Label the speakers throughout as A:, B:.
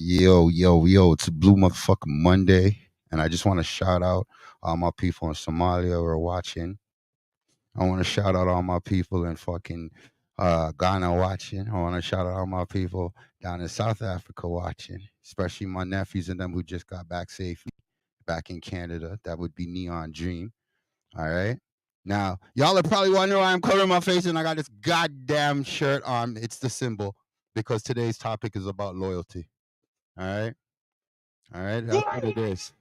A: Yo, it's a Blue Motherfucking Monday, and I just want to shout out all my people in Somalia who are watching. I want to shout out all my people in fucking Ghana watching. I want to shout out all my people down in South Africa watching, especially my nephews and them who just got back safely back in Canada. That would be Neon Dream. All right. Now, y'all are probably wondering why I'm covering my face and I got this goddamn shirt on. It's the symbol because today's topic is about loyalty. All right. All right. That's what it is.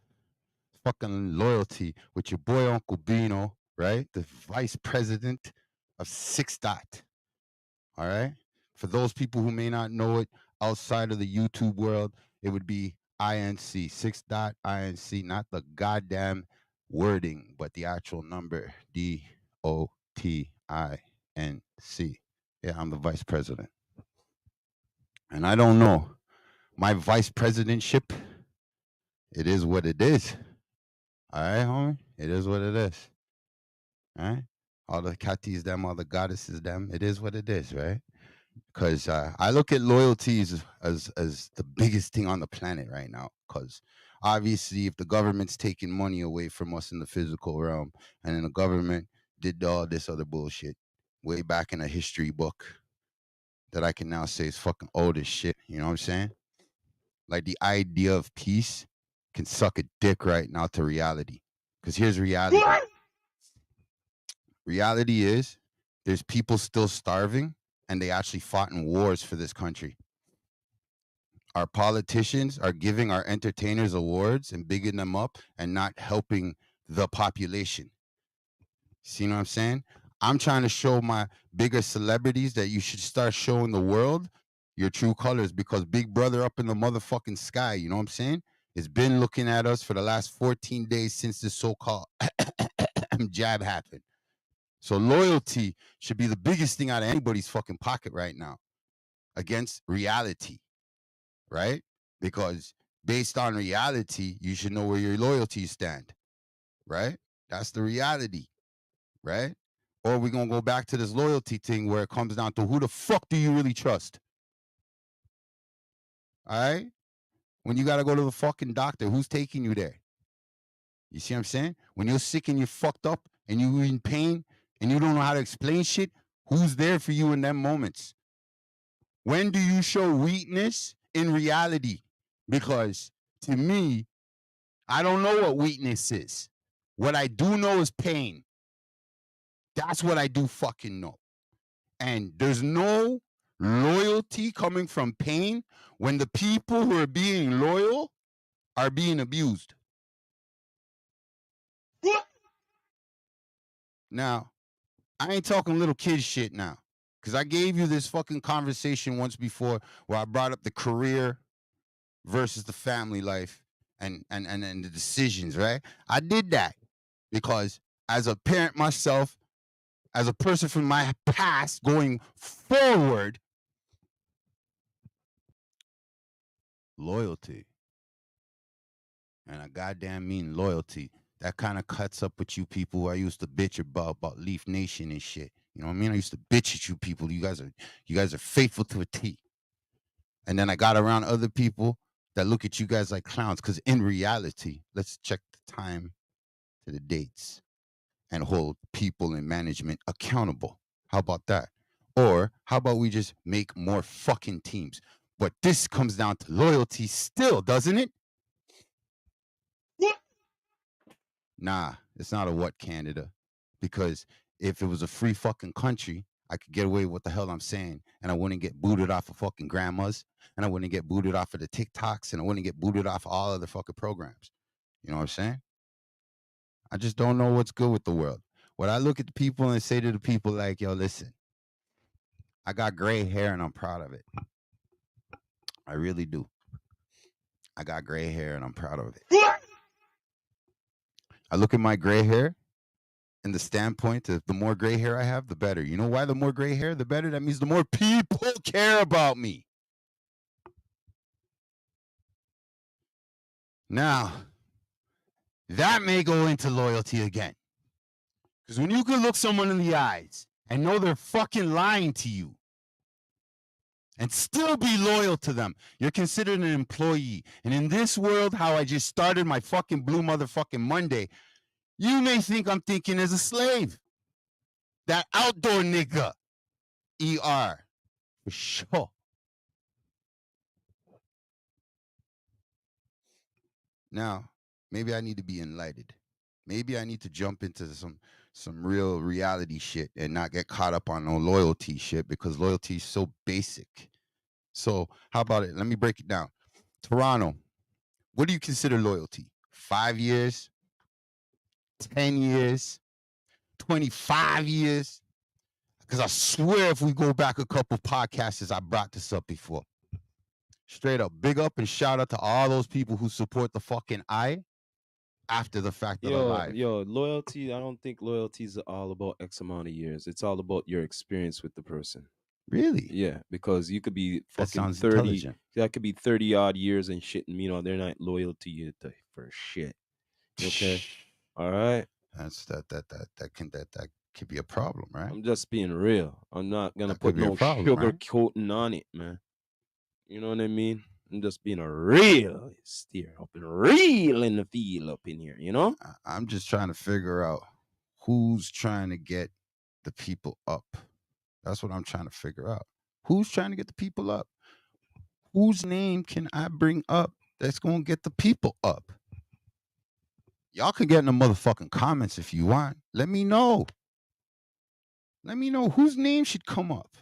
A: Fucking loyalty with your boy Uncle Bino, right? The vice president of 6 Dot. All right. For those people who may not know it outside of the YouTube world, it would be INC, 6 Dot INC, not the goddamn wording, but the actual number DOTINC. Yeah, I'm the vice president. And I don't know. My vice presidentship, it is what it is. All right, homie? It is what it is. All right? All the katis, them, all the goddesses, them, it is what it is, right? Because I look at loyalty as the biggest thing on the planet right now. Because obviously, if the government's taking money away from us in the physical realm, and then the government did all this other bullshit way back in a history book that I can now say is fucking old as shit, you know what I'm saying? Like the idea of peace can suck a dick right now to reality. Because here's reality. Reality is there's people still starving and they actually fought in wars for this country. Our politicians are giving our entertainers awards and bigging them up and not helping the population. See what I'm saying? I'm trying to show my bigger celebrities that you should start showing the world your true colors because Big Brother up in the motherfucking sky, you know what I'm saying? Has been looking at us for the last 14 days since this so-called jab happened. So loyalty should be the biggest thing out of anybody's fucking pocket right now against reality, right? Because based on reality, you should know where your loyalties stand, right? That's the reality, right? Or we're going to go back to this loyalty thing where it comes down to who the fuck do you really trust? All right? When you got to go to the fucking doctor, who's taking you there? You see what I'm saying? When you're sick and you're fucked up and you're in pain and you don't know how to explain shit, who's there for you in them moments? When do you show weakness in reality? Because to me, I don't know what weakness is. What I do know is pain. That's what I do fucking know. And there's no loyalty coming from pain when the people who are being loyal are being abused. Now, I ain't talking little kid shit now. Because I gave you this fucking conversation once before where I brought up the career versus the family life and the decisions, right? I did that because as a parent myself, as a person from my past going forward, loyalty. And I goddamn mean loyalty. That kind of cuts up with you people who I used to bitch about Leaf Nation and shit. You know what I mean? I used to bitch at you people. You guys are faithful to a T. And then I got around other people that look at you guys like clowns. Because in reality, let's check the time to the dates and hold people in management accountable. How about that? Or how about we just make more fucking teams? But this comes down to loyalty still, doesn't it? Nah, it's not a what Canada. Because if it was a free fucking country, I could get away with what the hell I'm saying. And I wouldn't get booted off of fucking grandmas. And I wouldn't get booted off of the TikToks. And I wouldn't get booted off of all other fucking programs. You know what I'm saying? I just don't know what's good with the world. When I look at the people and say to the people like, yo, listen, I got gray hair and I'm proud of it. I really do. I got gray hair and I'm proud of it. I look at my gray hair and the standpoint that the more gray hair I have, the better. You know why the more gray hair, the better? That means the more people care about me. Now, that may go into loyalty again. Because when you can look someone in the eyes and know they're fucking lying to you, and still be loyal to them. You're considered an employee. And in this world, how I just started my fucking blue motherfucking Monday, you may think I'm thinking as a slave. That outdoor nigga. ER. For sure. Now, maybe I need to be enlightened. Maybe I need to jump into some real reality shit and not get caught up on no loyalty shit, because loyalty is so basic. So how about it? Let me break it down. Toronto, what do you consider loyalty? 5 years? 10 years? 25 years? Because I swear if we go back a couple podcasts, I brought this up before. Straight up, big up and shout out to all those people who support the fucking I after the fact of the live.
B: Yo, loyalty, I don't think loyalty is all about X amount of years. It's all about your experience with the person.
A: Really?
B: Yeah, because you could be
A: That
B: fucking
A: sounds
B: 30.
A: intelligent.
B: That could be 30 odd years and shit, and they're not loyal to you for shit. Okay. All right.
A: That could be a problem, right?
B: I'm just being real. I'm not gonna
A: That
B: put
A: could be a
B: no
A: problem,
B: sugar
A: right?
B: coating on it, man. You know what I mean? I'm just being a real steer up and real in the field up in here, you know?
A: I'm just trying to figure out who's trying to get the people up. That's what I'm trying to figure out. Who's trying to get the people up? Whose name can I bring up that's going to get the people up? Y'all can get in the motherfucking comments if you want. Let me know. Let me know whose name should come up.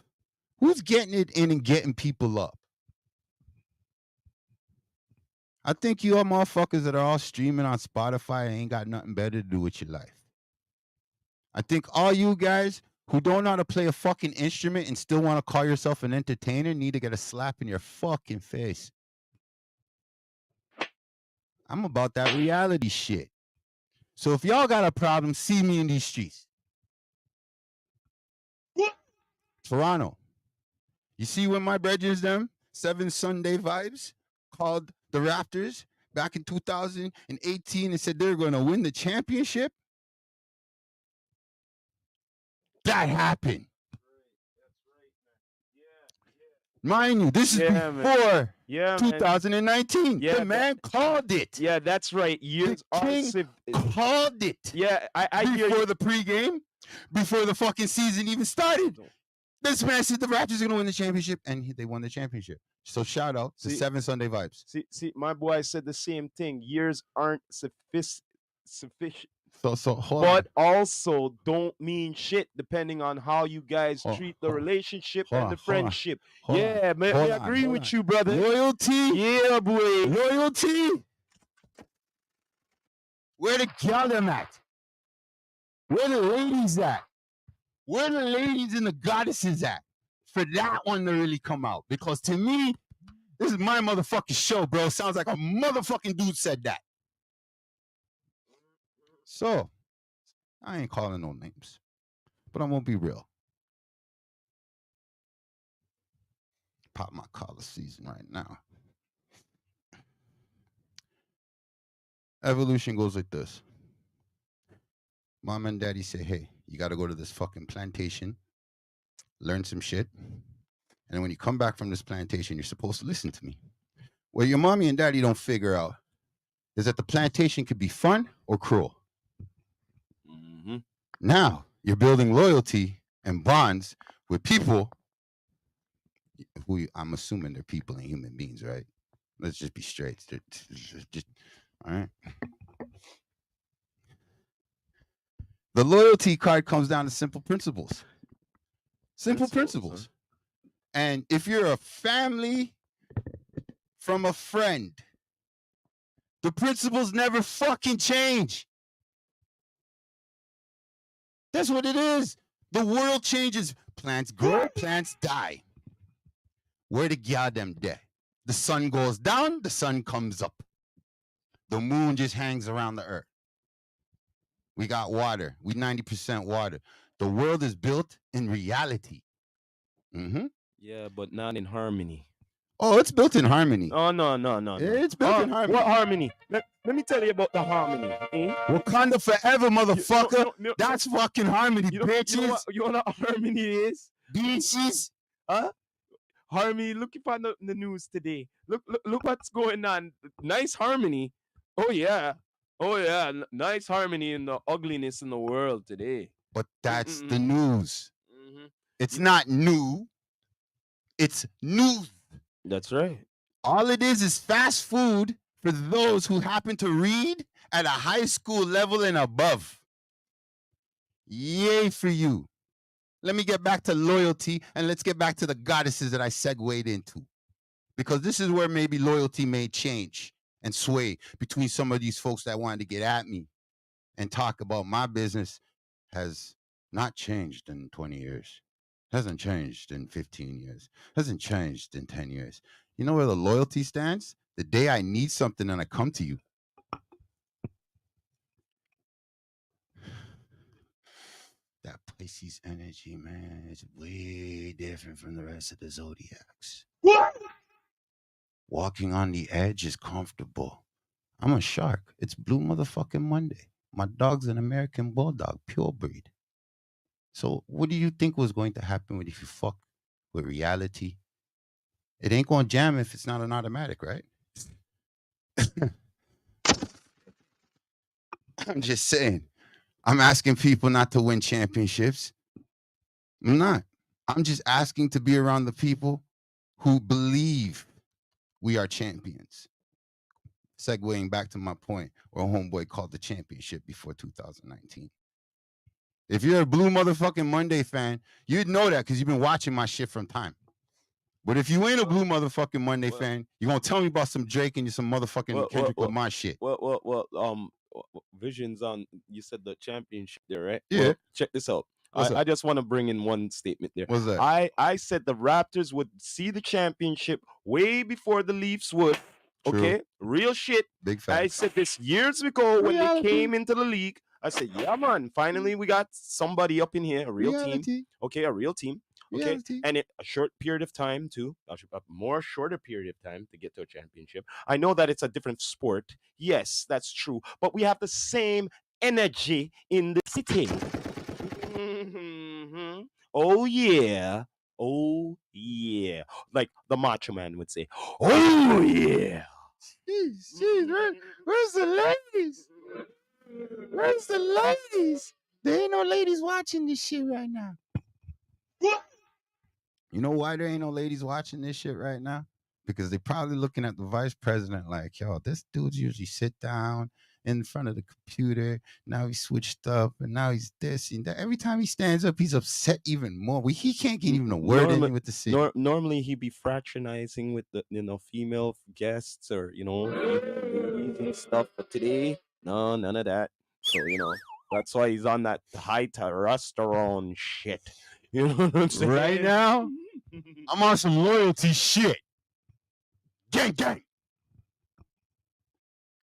A: Who's getting it in and getting people up? I think you all motherfuckers that are all streaming on Spotify ain't got nothing better to do with your life. I think all you guys who don't know how to play a fucking instrument and still want to call yourself an entertainer need to get a slap in your fucking face. I'm about that reality shit. So if y'all got a problem, see me in these streets. Toronto. You see when my brethren them 7 Sunday vibes called the Raptors back in 2018 and said they're going to win the championship? That happened. Mind you, this is before 2019.
B: Yeah,
A: the man called it.
B: Yeah, that's right. Years
A: The king called it.
B: Yeah, I hear
A: Before
B: you.
A: the pregame, before the fucking season even started. This man said the Raptors are going to win the championship, and they won the championship. So shout out to 7 Sunday vibes.
B: See, my boy said the same thing. Years aren't sufficient.
A: So hold
B: But
A: on.
B: also don't mean shit depending on how you guys treat the relationship and the friendship. Yeah, man, I agree with you, brother.
A: Loyalty.
B: Yeah, boy.
A: Loyalty. Where the gal them at? Where the ladies at? Where the ladies and the goddesses at? For that one to really come out. Because to me, this is my motherfucking show, bro. Sounds like a motherfucking dude said that. So, I ain't calling no names. But I'm gonna be real. Pop my collar season right now. Evolution goes like this. Mom and daddy say, hey, you got to go to this fucking plantation, learn some shit. And when you come back from this plantation, you're supposed to listen to me. What your mommy and daddy don't figure out is that the plantation could be fun or cruel.
B: Mm-hmm.
A: Now, you're building loyalty and bonds with people who I'm assuming they're people and human beings, right? Let's just be straight. Just all right. The loyalty card comes down to simple principles. Simple principles. And if you're a family from a friend, the principles never fucking change. That's what it is. The world changes. Plants grow, plants die. Where the goddamn day? The sun goes down, the sun comes up. The moon just hangs around the earth. We got water. We 90% water. The world is built in reality. Mm-hmm.
B: Yeah, but not in harmony.
A: Oh, it's built in harmony.
B: Oh, no.
A: It's built in harmony.
B: What harmony? Let me tell you about the harmony.
A: Wakanda forever, motherfucker. That's fucking harmony, bitches.
B: You know what harmony is?
A: Bitches.
B: Huh? Harmony, look upon the news today. Look what's going on. Nice harmony. Oh yeah. Oh yeah. Nice harmony in the ugliness in the world today.
A: But that's the news.
B: Mm-hmm.
A: It's not new. It's news.
B: That's right.
A: All it is fast food for those who happen to read at a high school level and above. Yay for you. Let me get back to loyalty, and let's get back to the goddesses that I segued into. Because this is where maybe loyalty may change and sway between some of these folks that wanted to get at me and talk about my business has not changed in 20 years. Hasn't changed in 15 years. Hasn't changed in 10 years. You know where the loyalty stands? The day I need something and I come to you. That Pisces energy, man, is way different from the rest of the zodiacs. What? Walking on the edge is comfortable. I'm a shark. It's Blue motherfucking Monday. My dog's an American bulldog, pure breed. So what do you think was going to happen if you fuck with reality? It ain't going to jam if it's not an automatic, right? I'm just saying. I'm asking people not to win championships. I'm not. I'm just asking to be around the people who believe we are champions. Segueing back to my point where homeboy called the championship before 2019. If you're a Blue motherfucking Monday fan, you'd know that because you've been watching my shit from time. But if you ain't a Blue motherfucking Monday fan, you're going to tell me about some Drake and some motherfucking Kendrick Lamar shit.
B: Visions on, you said the championship there, right?
A: Yeah.
B: Well, check this out. I just want to bring in one statement there.
A: What's that?
B: I said the Raptors would see the championship way before the Leafs would.
A: True.
B: Okay? Real shit.
A: Big fact.
B: I said this years ago when they came into the league. I said, yeah, man, finally we got somebody up in here, a real team. Okay, a real team. Okay,
A: Reality.
B: and a short period of time too, a more shorter period of time to get to a championship. I know that it's a different sport. Yes, that's true. But we have the same energy in the city. Mm-hmm. Oh yeah. Oh yeah. Like the Macho Man would say, oh yeah.
A: Jeez, where's the ladies? Where's the ladies? There ain't no ladies watching this shit right now. You know why there ain't no ladies watching this shit right now? Because they're probably looking at the vice president like, yo, this dude's usually sit down in front of the computer. Now he's switched up, and now he's this and that. Every time he stands up, he's upset even more. He can't get even a word in with the city.
B: Normally, he'd be fraternizing with the female guests or ladies and stuff. But today, no, none of that. So that's why he's on that high testosterone shit. You know what I'm saying?
A: Right now, I'm on some loyalty shit. Gang, gang.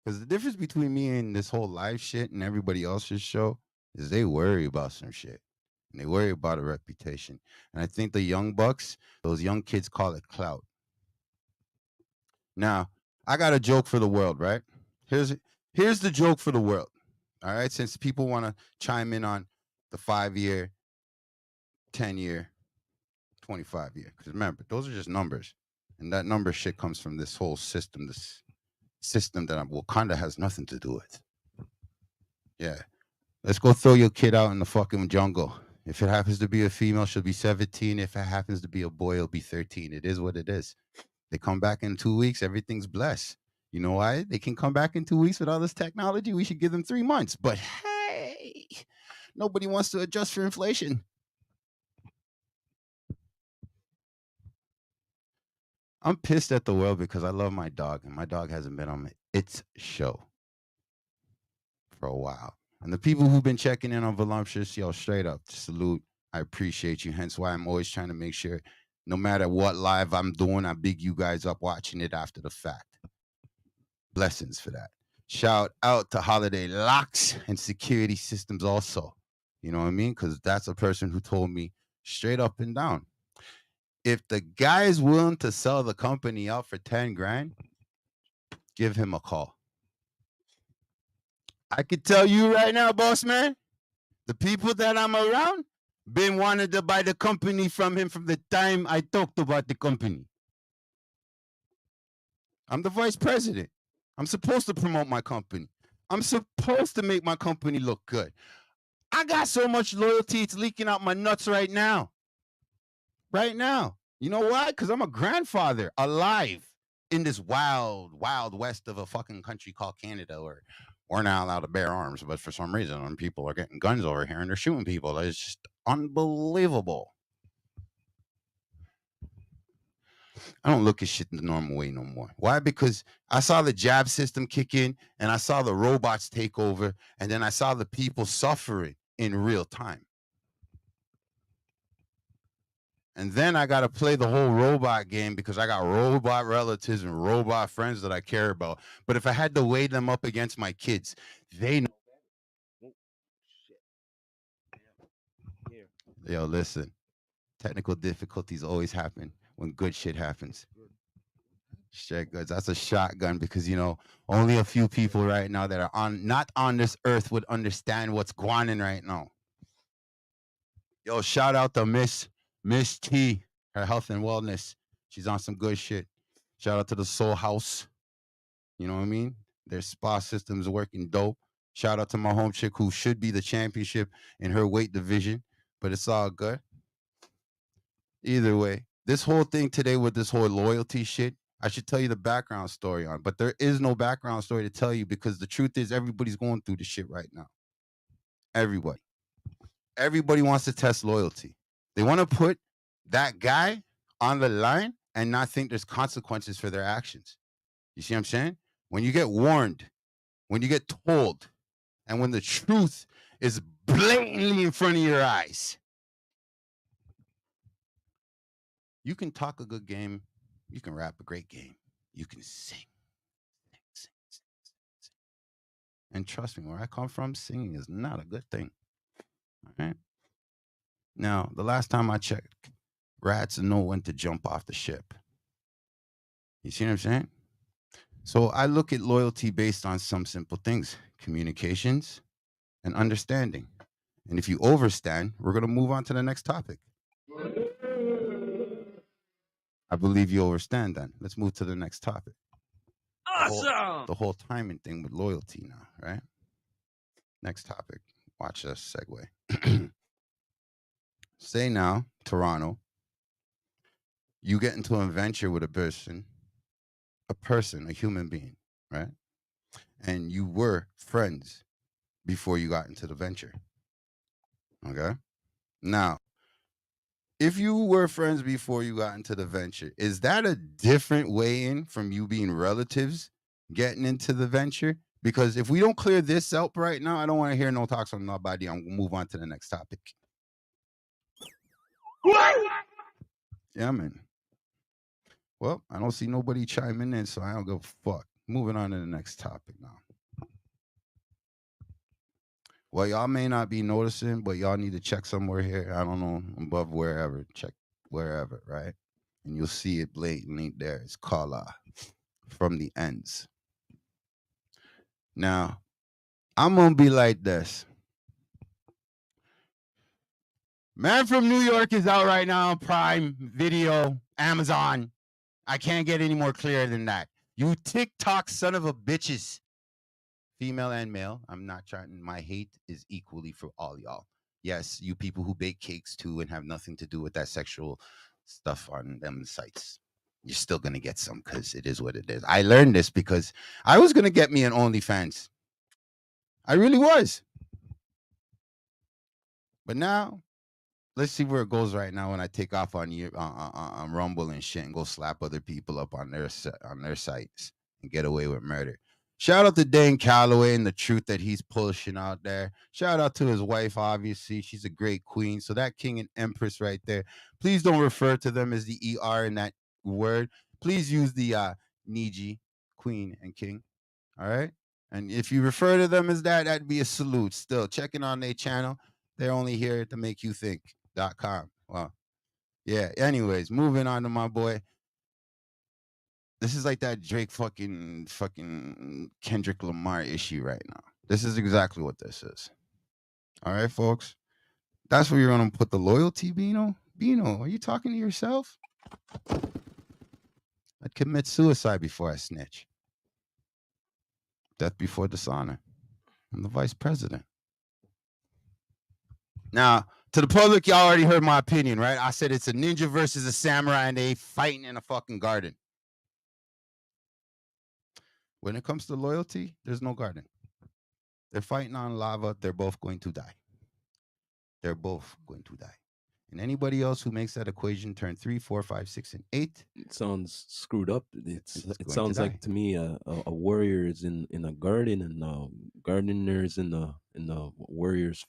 A: Because the difference between me and this whole live shit and everybody else's show is they worry about some shit. And they worry about a reputation. And I think the young bucks, those young kids call it clout. Now, I got a joke for the world, right? Here's the joke for the world. All right? Since people want to chime in on the 5-year, 10-year, 25-year. Because remember, those are just numbers. And that number shit comes from this whole system, this system that Wakanda has nothing to do with. Yeah. Let's go throw your kid out in the fucking jungle. If it happens to be a female, she'll be 17. If it happens to be a boy, it'll be 13. It is what it is. They come back in 2 weeks, everything's blessed. You know why? They can come back in 2 weeks with all this technology. We should give them 3 months. But hey, nobody wants to adjust for inflation. I'm pissed at the world because I love my dog, and my dog hasn't been on its show for a while. And the people who've been checking in on Voluptuous, yo, straight up, salute. I appreciate you. Hence why I'm always trying to make sure, no matter what live I'm doing, I big you guys up watching it after the fact. Blessings for that. Shout out to Holiday Locks and Security Systems also. You know what I mean? Because that's a person who told me straight up and down, if the guy is willing to sell the company out for 10 grand, give him a call. I could tell you right now, boss man, the people that I'm around Been wanted to buy the company from him from the time I talked about the company. I'm the vice president. I'm supposed to promote my company. I'm supposed to make my company look good. I got so much loyalty, it's leaking out my nuts right now. Right now. You know why? Because I'm a grandfather alive in this wild, wild west of a fucking country called Canada, where we're not allowed to bear arms, but for some reason, when people are getting guns over here and they're shooting people, it's just unbelievable. I don't look at shit the normal way no more. Why? Because I saw the jab system kick in, and I saw the robots take over, and then I saw the people suffering in real time. And then I got to play the whole robot game because I got robot relatives and robot friends that I care about. But if I had to weigh them up against my kids, they know. Oh, shit. Yo, listen. Technical difficulties always happen when good shit happens. Shit, goods. That's a shotgun because, you know, only a few people right now that are not on this earth would understand what's going on right now. Yo, shout out to Miss T, her health and wellness. She's on some good shit. Shout out to the Soul House. You know what I mean? Their spa system's working dope. Shout out to my home chick who should be the championship in her weight division, but it's all good. Either way, this whole thing today with this whole loyalty shit, I should tell you the background story on, but there is no background story to tell you because the truth is everybody's going through this shit right now. Everybody. Everybody wants to test loyalty. They want to put that guy on the line and not think there's consequences for their actions. You see what I'm saying? When you get warned, when you get told, and when the truth is blatantly in front of your eyes, you can talk a good game, you can rap a great game, you can sing. And trust me, where I come from, singing is not a good thing. All right. Now, the last time I checked, rats know when to jump off the ship. You see what I'm saying? So I look at loyalty based on some simple things: communications and understanding. And if you overstand, we're going to move on to the next topic. I believe you overstand then. Let's move to the next topic. Awesome. The whole timing thing with loyalty now, right? Next topic. Watch us segue. Say now, Toronto, you get into an adventure with a person, a human being, right? And you were friends before you got into the venture. Okay? Now, if you were friends before you got into the venture, is that a different way in from you being relatives getting into the venture? Because if we don't clear this up right now, I don't want to hear no talks from nobody. I'm going to move on to the next topic. Yeah, man. Well, I don't see nobody chiming in, so I don't give a fuck. Moving on to the next topic now. Well, y'all may not be noticing, but y'all need to check somewhere here. I don't know, above wherever. Check wherever, right? And you'll see it blatantly there. It's Kall from the ends. Now, I'm going to be like this. Man from New York is out right now on Prime Video, Amazon. I can't get any more clear than that. You TikTok son of a bitches. Female and male. I'm not trying. My hate is equally for all y'all. Yes, you people who bake cakes too and have nothing to do with that sexual stuff on them sites. You're still going to get some because it is what it is. I learned this because I was going to get me an OnlyFans. I really was. But now, let's see where it goes right now when I take off on you on Rumble and shit and go slap other people up on their sites and get away with murder. Shout out to Danecalloway and the truth that he's pushing out there. Shout out to his wife, obviously. She's a great queen. So that king and empress right there. Please don't refer to them as the ER in that word. Please use the Niji, queen and king. All right? And if you refer to them as that, that'd be a salute. Still, checking on their channel. They're only here to make you think.com. Wow. Yeah, anyways, moving on to my boy. This is like that Drake fucking Kendrick Lamar issue right now. This is exactly what this is. All right, folks. That's where you're gonna put the loyalty, Bino? Bino, are you talking to yourself? I'd commit suicide before I snitch. Death before dishonor. I'm the vice president. Now, to the public, y'all already heard my opinion, right? I said it's a ninja versus a samurai and they fighting in a fucking garden. When it comes to loyalty, there's no garden. They're fighting on lava. They're both going to die. They're both going to die. And anybody else who makes that equation turn 3, 4, 5, 6, and 8.
B: It sounds screwed up. It sounds like to me a warrior is in a garden and gardeners in the warriors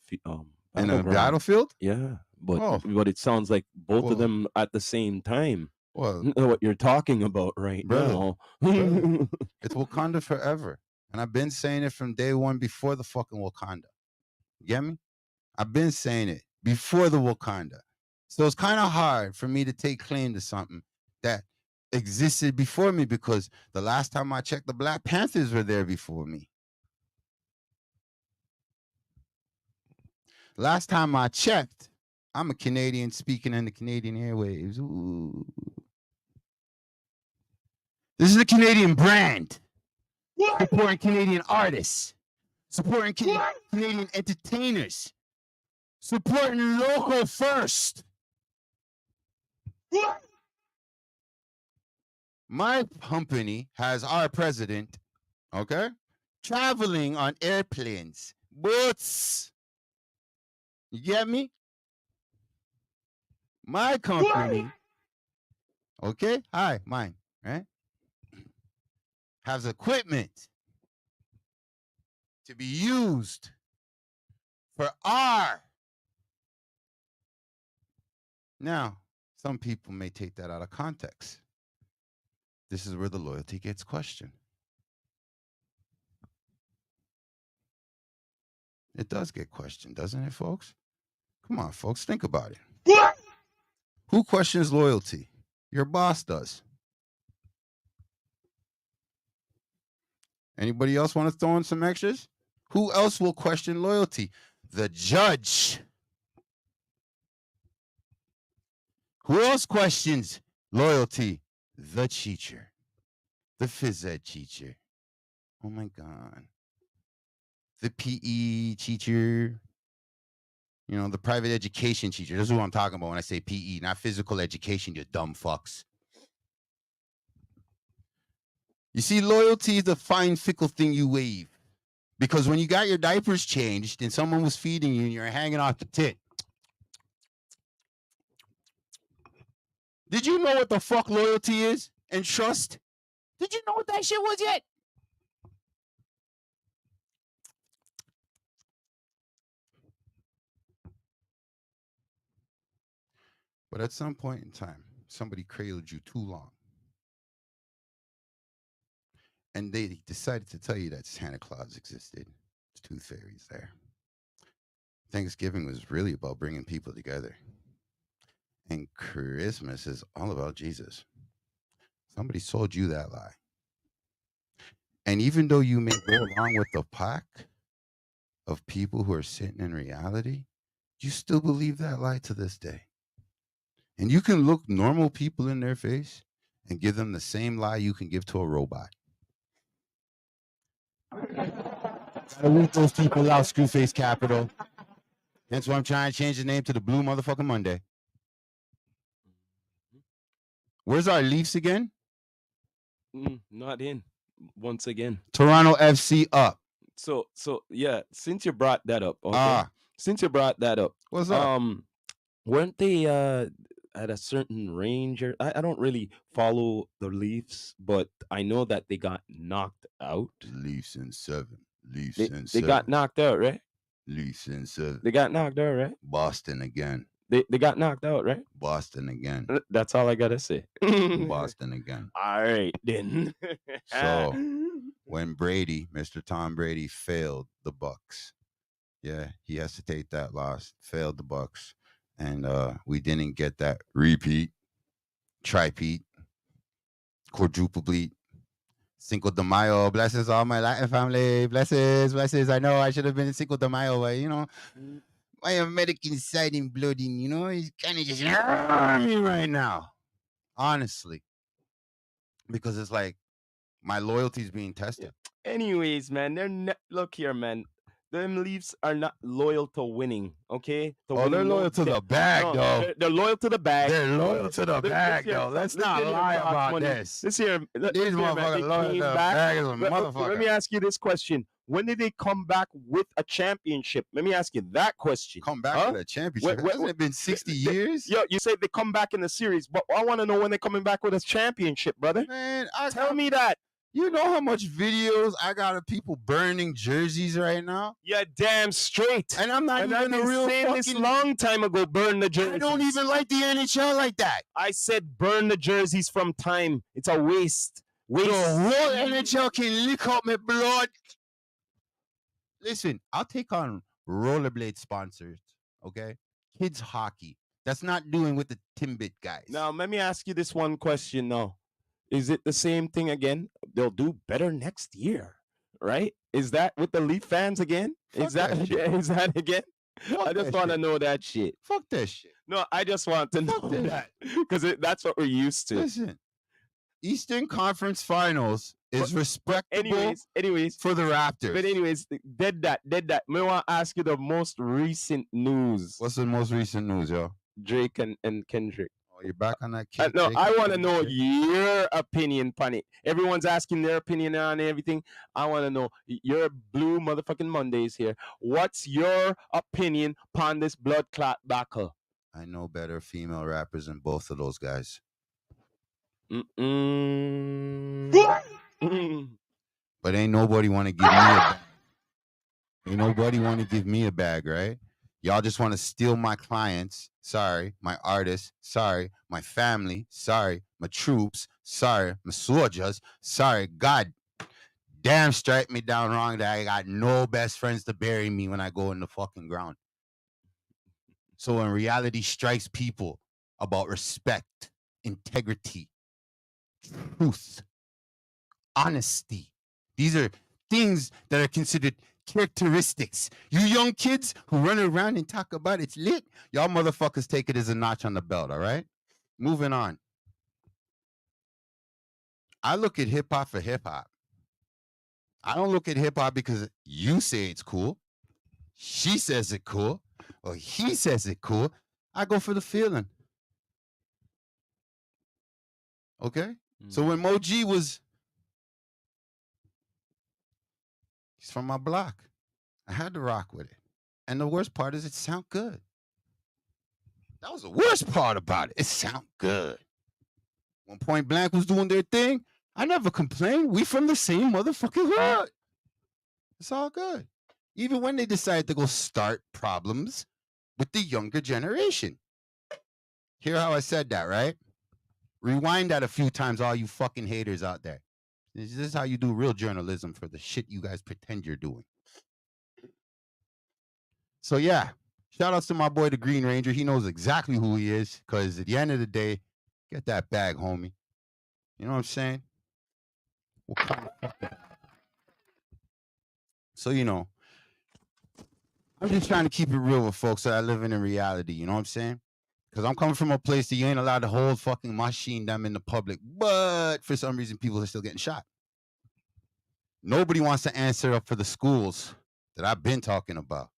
A: in a battlefield.
B: Yeah, but it sounds like both of them at the same time.
A: Well,
B: what you're talking about right now.
A: It's Wakanda forever. And I've been saying it from day one before the fucking Wakanda. You get me? I've been saying it before the Wakanda. So it's kind of hard for me to take claim to something that existed before me, because the last time I checked, the Black Panthers were there before me. Last time I checked, I'm a Canadian speaking in the Canadian airwaves. Ooh. This is a Canadian brand. Supporting Canadian artists. Supporting Canadian entertainers. Supporting local first. My company has our president, okay, traveling on airplanes, boats. You get me? My company, okay, mine, right, has equipment to be used for our. Now, some people may take that out of context. This is where the loyalty gets questioned. It does get questioned, doesn't it, folks? Come on, folks, think about it. Who questions loyalty? Your boss does. Anybody else want to throw in some extras? Who else will question loyalty? The judge. Who else questions loyalty? The teacher. The phys ed teacher. Oh my God. The PE teacher. You know, the private education teacher. This is what I'm talking about when I say PE, not physical education, you dumb fucks. You see, loyalty is the fine, fickle thing you wave. Because when you got your diapers changed and someone was feeding you and you're hanging off the tit, did you know what the fuck loyalty is and trust? Did you know what that shit was yet? But at some point in time, somebody cradled you too long. And they decided to tell you that Santa Claus existed. There's tooth fairies there. Thanksgiving was really about bringing people together. And Christmas is all about Jesus. Somebody sold you that lie. And even though you may go along with the pack of people who are sitting in reality, you still believe that lie to this day. And you can look normal people in their face and give them the same lie you can give to a robot. Gotta root those people out, Screwface Capital. That's why I'm trying to change the name to the Blue Motherfucking Monday. Where's our Leafs again?
B: Not in. Once again.
A: Toronto FC up.
B: So yeah, since you brought that up, okay. Since you brought that up,
A: what's up?
B: Weren't they at a certain range? I don't really follow the Leafs, but I know that they got knocked out.
A: Leafs in 7. Leafs in 7.
B: They got knocked out, right?
A: Leafs in 7.
B: They got knocked out, right?
A: Boston again.
B: They got knocked out, right?
A: Boston again.
B: That's all I gotta say.
A: Boston again.
B: All right, then.
A: So when Brady, Mr. Tom Brady, failed the Bucks, yeah, he has to take that loss. Failed the Bucks, and we didn't get that repeat, tripeat, quadruple bleed. Cinco de Mayo, blessings all my Latin family, blessings. I know I should have been in Cinco de Mayo, but you know, my American side in blooding, you know, it's kind of just me right now. Honestly. Because it's like my loyalty's being tested.
B: Anyways, man, look here, man. Them Leafs are not loyal to winning, okay?
A: They're loyal to the bag, though.
B: They're loyal to the bag.
A: They're loyal to the bag, though. Let's not lie about this.
B: These
A: motherfuckers loyal to the bag as a motherfucker.
B: Let me ask you this question. When did they come back with a championship? Let me ask you that question.
A: Come back with a championship? Hasn't it been 60 years?
B: Yeah, you said they come back in the series, but I want to know when they're coming back with a championship, brother.
A: Man,
B: tell me that.
A: You know how much videos I got of people burning jerseys right now?
B: Yeah, damn straight.
A: And I'm not even a real
B: saying this long time ago, burn the jerseys.
A: I don't even like the NHL like that.
B: I said burn the jerseys from time. It's a waste.
A: The whole NHL can lick up my blood. Listen, I'll take on rollerblade sponsors, okay? Kids hockey. That's not doing with the Timbit guys.
B: Now, let me ask you this one question now. Is it the same thing again? They'll do better next year, right? Is that with the Leaf fans again? Is that again? I just want to know that shit.
A: Fuck that shit.
B: No, I just want to know that because that's what we're used to.
A: Listen, Eastern Conference Finals is respectable.
B: Anyways,
A: for the Raptors.
B: But anyways, dead that. I want to ask you the most recent news.
A: What's the most recent news, yo?
B: Drake and Kendrick.
A: You're back on that kid.
B: No, I want to know your opinion on it. Everyone's asking their opinion on everything. I want to know your blue motherfucking Mondays here. What's your opinion upon this blood clot battle?
A: I know better female rappers than both of those guys. But ain't nobody want to give me a bag. Ain't nobody want to give me a bag, right? Y'all just want to steal my clients. Sorry. My artists. Sorry. My family. Sorry. My troops. Sorry. My soldiers. Sorry. God damn, strike me down wrong that I got no best friends to bury me when I go in the fucking ground. So when reality strikes people about respect, integrity, truth, honesty, these are things that are considered characteristics. You young kids who run around and talk about it's lit, y'all motherfuckers take it as a notch on the belt, all right? Moving on. I look at hip-hop for hip-hop. I don't look at hip-hop because you say it's cool, she says it cool, or he says it cool. I go for the feeling. Okay? So when Moji was... He's from my block. I had to rock with it. And the worst part is it sound good. That was the worst part about it. It sound good. When Point Blank was doing their thing, I never complained. We from the same motherfucking hood. It's all good. Even when they decided to go start problems with the younger generation. Hear how I said that, right? Rewind that a few times, all you fucking haters out there. This is how you do real journalism for the shit you guys pretend you're doing. So yeah, shout outs to my boy, the GreenRanger. He knows exactly who he is, because at the end of the day, get that bag, homie. You know what I'm saying? What kind of fucking... So, you know, I'm just trying to keep it real with folks that are living in reality. You know what I'm saying? Because I'm coming from a place that you ain't allowed to hold fucking machine them in the public. But for some reason, people are still getting shot. Nobody wants to answer up for the schools that I've been talking about.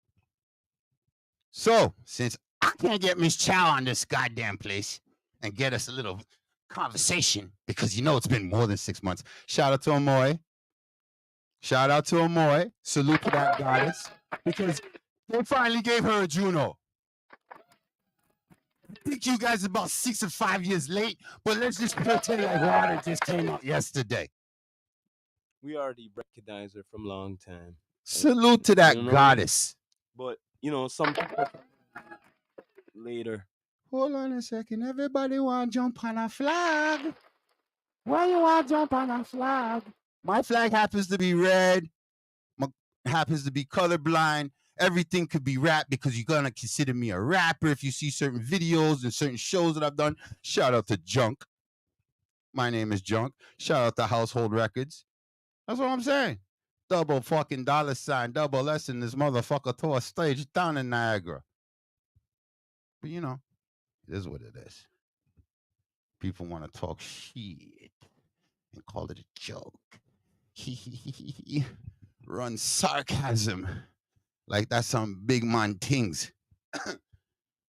A: So, since I can't get Miss Chow on this goddamn place and get us a little conversation, because you know it's been more than 6 months, shout out to Amoy. Shout out to Amoy. Salute to that goddess. Because they finally gave her a Juno. I think you guys are about 6 or 5 years late, but let's just pretend like water just came out yesterday.
B: We already recognized her from a long time.
A: Salute to that goddess.
B: But, you know, some people later.
A: Hold on a second. Everybody want to jump on a flag. Why you want to jump on a flag? My flag happens to be red. Happens to be colorblind. Everything could be rap because you're going to consider me a rapper if you see certain videos and certain shows that I've done. Shout out to Junk. My name is Junk. Shout out to Household Records. That's what I'm saying. Double fucking $, double S in this motherfucker to a stage down in Niagara. But you know, it is what it is. People want to talk shit and call it a joke. Run sarcasm like that's some big man things.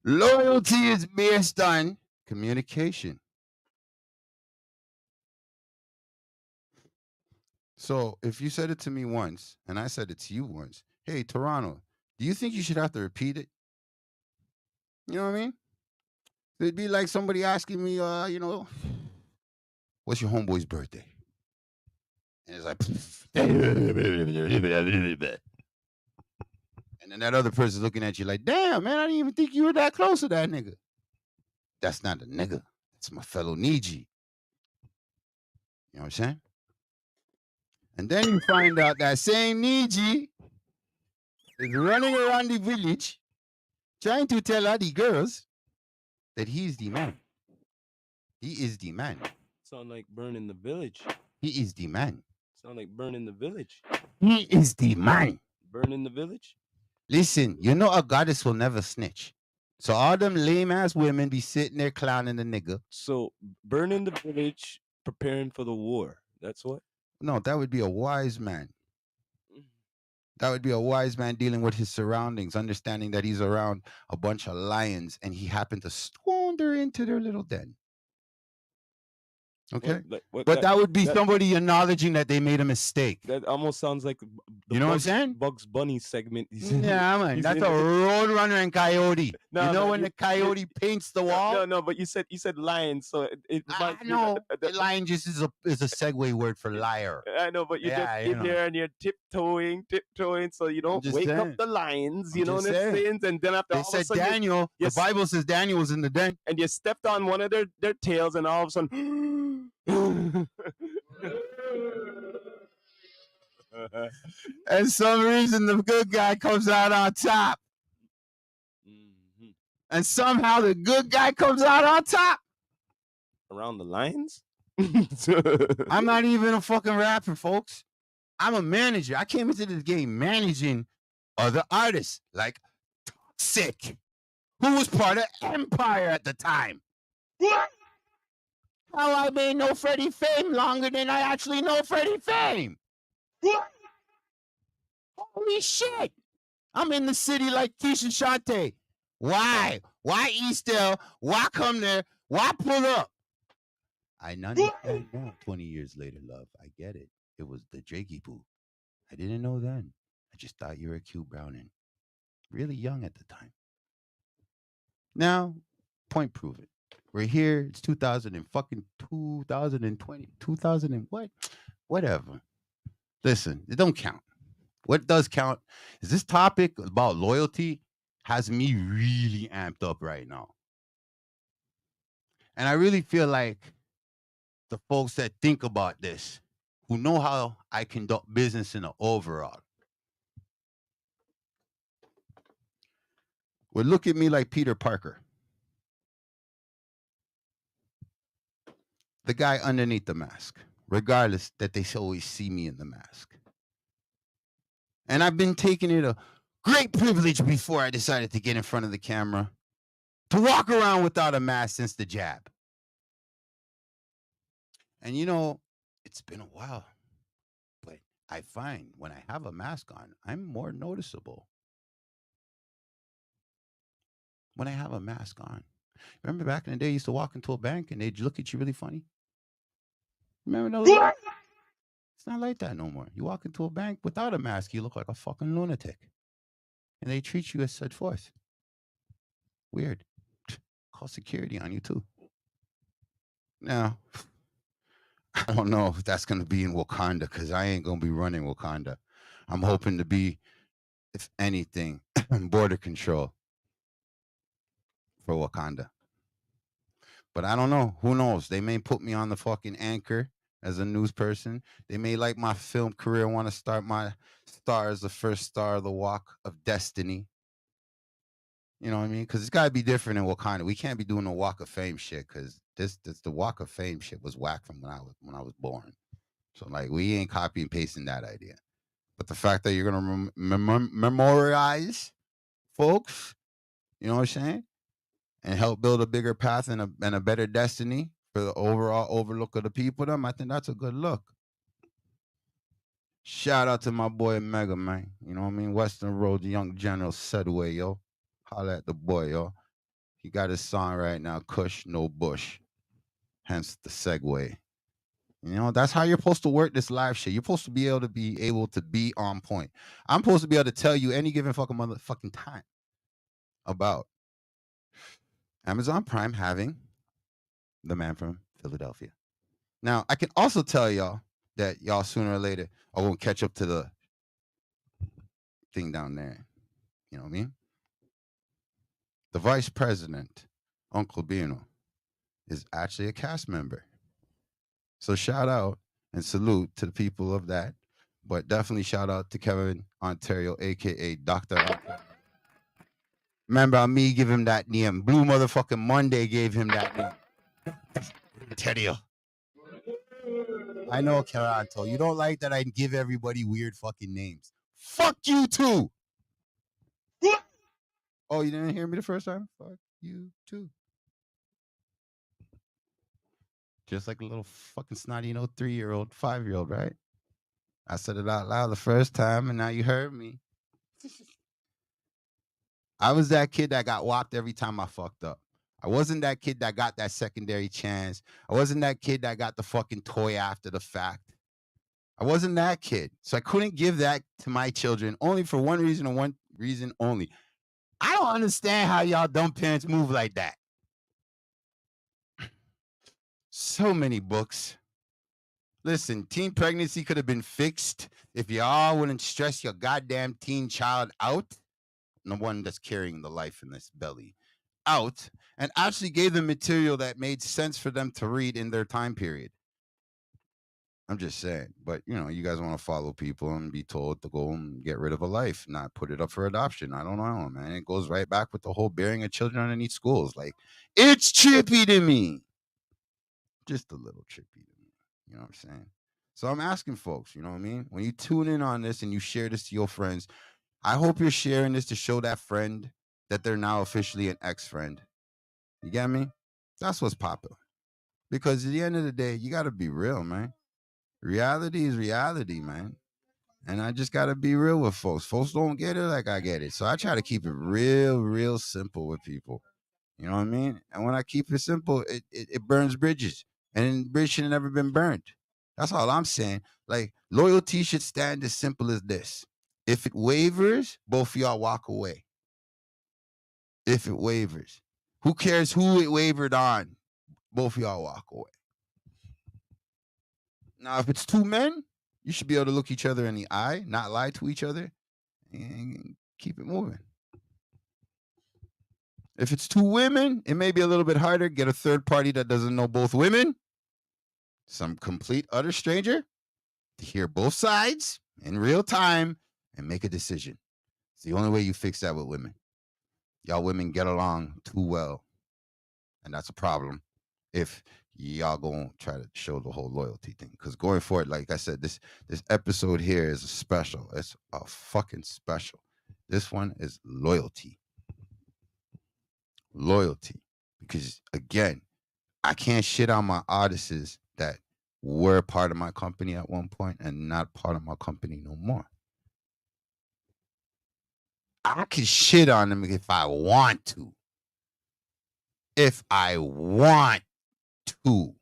A: Loyalty is based on communication. So if you said it to me once and I said it to you once, hey, Toronto, do you think you should have to repeat it? You know what I mean? It'd be like somebody asking me, you know, what's your homeboy's birthday? And it's like, and then that other person's looking at you like, damn, man, I didn't even think you were that close to that nigga. That's not a nigga. It's my fellow Niji. You know what I'm saying? And then you find out that same Niji is running around the village trying to tell all the girls that he's the man. He is the man.
B: Sound like burning the village.
A: He is the man.
B: Sound like burning the village.
A: He is the man.
B: Burning the village?
A: Listen, you know a goddess will never snitch. So all them lame ass women be sitting there clowning the nigga.
B: So burning the village, preparing for the war. That's what?
A: No, that would be a wise man. That would be a wise man dealing with his surroundings, understanding that he's around a bunch of lions and he happened to wander into their little den. Okay, but that would be somebody acknowledging that they made a mistake.
B: That almost sounds like
A: you know what I'm saying?
B: Bugs Bunny segment.
A: Yeah, man, that's a roadrunner and coyote. No, you know when the coyote paints the wall?
B: No, but you said lion, so it
A: I know the lion just is a segue word for liar.
B: I know, but you're just in there and you're tiptoeing, so you don't wake up the lions. You know what I'm saying? And then after
A: they said Daniel, the Bible says Daniel was in the den,
B: and you stepped on one of their tails, and all of a sudden.
A: And some reason the good guy comes out on top. Mm-hmm. And somehow the good guy comes out on top.
B: Around the lions?
A: I'm not even a fucking rapper, folks. I'm a manager. I came into this game managing other artists like Toxic, who was part of Empire at the time. What? How I may know Freddie Fame longer than I actually know Freddie Fame. What? Holy shit. I'm in the city like Keisha Shante. Why? Why Eastdale? Why come there? Why pull up? I understand now, 20 years later, love. I get it. It was the Drakey Poo. I didn't know then. I just thought you were a cute brownin'. Really young at the time. Now, point proven. We're here. It's 2020. 2000 and what? Whatever. Listen, it don't count. What does count is this topic about loyalty has me really amped up right now. And I really feel like the folks that think about this, who know how I conduct business in the overall, would look at me like Peter Parker. The guy underneath the mask, regardless that they always see me in the mask. And I've been taking it a great privilege before I decided to get in front of the camera to walk around without a mask since the jab. And you know, it's been a while, but I find when I have a mask on, I'm more noticeable. When I have a mask on. Remember back in the day, you used to walk into a bank and they'd look at you really funny? Remember those? It's not like that no more. You walk into a bank without a mask, you look like a fucking lunatic. And they treat you as such forth. Weird. Call security on you too. Now, I don't know if that's going to be in Wakanda because I ain't going to be running Wakanda. I'm hoping to be, if anything, border control for Wakanda. But I don't know. Who knows? They may put me on the fucking anchor as a news person. They may like my film career, want to start my star as the first star of the Walk of Destiny. You know what I mean? Because it's got to be different in Wakanda. We can't be doing the Walk of Fame shit because this the Walk of Fame shit was whack from when I was born. So like we ain't copy and pasting that idea. But the fact that you're gonna memorialize folks, you know what I'm saying? and help build a bigger path and a better destiny for the overall overlook of the people, them, I think that's a good look. Shout out to my boy Mega, man. You know what I mean? Western Road, the young general Sedway, yo. Holla at the boy, yo. He got his song right now, Kush, No Bush. Hence the segue. You know, that's how you're supposed to work this live shit. You're supposed to be able to be on point. I'm supposed to be able to tell you any given fucking motherfucking time about Amazon Prime having The Man from Philadelphia. Now, I can also tell y'all that y'all sooner or later are going to catch up to the thing down there. You know what I mean? The vice president, Uncle Bino, is actually a cast member. So shout out and salute to the people of that. But definitely shout out to Kevin Ontario, a.k.a. Dr. Remember me give him that name. Blue motherfucking Monday gave him that name. Tell you. I know, Caranto. You don't like that I give everybody weird fucking names. Fuck you too. Oh, you didn't hear me the first time? Fuck you too. Just like a little fucking snotty, 3-year-old, 5-year-old, right? I said it out loud the first time, and now you heard me. I was that kid that got whopped every time I fucked up. I wasn't that kid that got that secondary chance. I wasn't that kid that got the fucking toy after the fact. I wasn't that kid. So I couldn't give that to my children only for one reason and one reason only. I don't understand how y'all dumb parents move like that. So many books. Listen, teen pregnancy could have been fixed if y'all wouldn't stress your goddamn teen child out, the one that's carrying the life in this belly, out, and actually gave them material that made sense for them to read in their time period. I'm just saying. But, you guys want to follow people and be told to go and get rid of a life, not put it up for adoption. I don't know, man. It goes right back with the whole bearing of children underneath schools. Like, it's trippy to me. Just a little trippy to me. You know what I'm saying? So I'm asking folks, you know what I mean? When you tune in on this and you share this to your friends, I hope you're sharing this to show that friend that they're now officially an ex-friend. You get me? That's what's popular. Because at the end of the day, you got to be real, man. Reality is reality, man. And I just got to be real with folks. Folks don't get it like I get it. So I try to keep it real, real simple with people. You know what I mean? And when I keep it simple, it burns bridges. And bridge should have never been burned. That's all I'm saying. Like, loyalty should stand as simple as this. If it wavers, both of y'all walk away. If it wavers. Who cares who it wavered on? Both of y'all walk away. Now, if it's two men, you should be able to look each other in the eye, not lie to each other, and keep it moving. If it's two women, it may be a little bit harder. Get a third party that doesn't know both women, some complete utter stranger, to hear both sides in real time and make a decision. It's the only way you fix that with women. Y'all women get along too well, and that's a problem if y'all gonna try to show the whole loyalty thing. Because going forward, like I said, this episode here is a special. It's a fucking special. This one is loyalty. Loyalty. Because again, I can't shit on my artists that were part of my company at one point and not part of my company no more. I can shit on them if I want to. If I want to.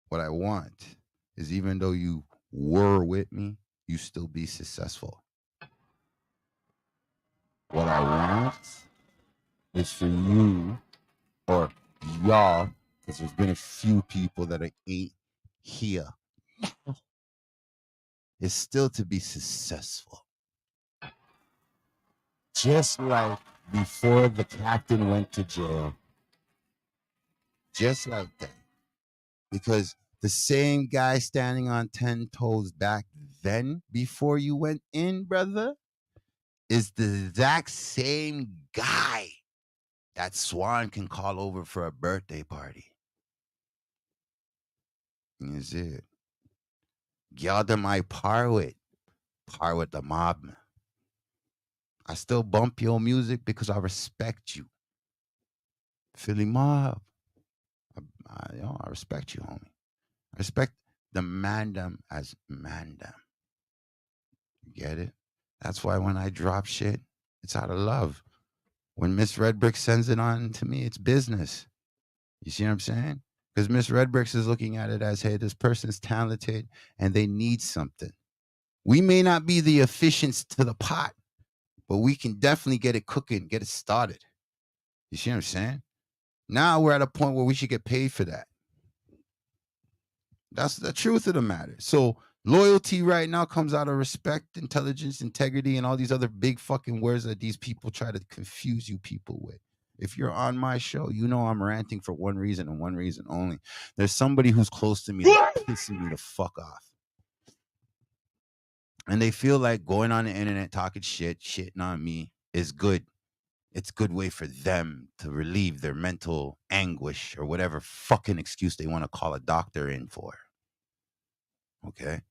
A: What I want is, even though you were with me, you still be successful. What I want is for you, or y'all, because there's been a few people that ain't here, is still to be successful. Just like before the captain went to jail. Just like that. Because the same guy standing on 10 toes back then, before you went in, brother, is the exact same guy that Swan can call over for a birthday party. Is it? Y'all that might par with. par with the mob. I still bump your music because I respect you. Philly mob. I respect you, homie. I respect the mandem as mandem. You get it? That's why when I drop shit, it's out of love. When Miss Redbrick sends it on to me, it's business. You see what I'm saying? Because Miss Redbricks is looking at it as, hey, this person's talented and they need something. We may not be the efficients to the pot, but we can definitely get it cooking, get it started. You see what I'm saying? Now we're at a point where we should get paid for that. That's the truth of the matter. So loyalty right now comes out of respect, intelligence, integrity, and all these other big fucking words that these people try to confuse you people with. If you're on my show, you know I'm ranting for one reason and one reason only. There's somebody who's close to me that's pissing me the fuck off. And they feel like going on the internet talking shit, shitting on me is good. It's a good way for them to relieve their mental anguish or whatever fucking excuse they want to call a doctor in for. Okay?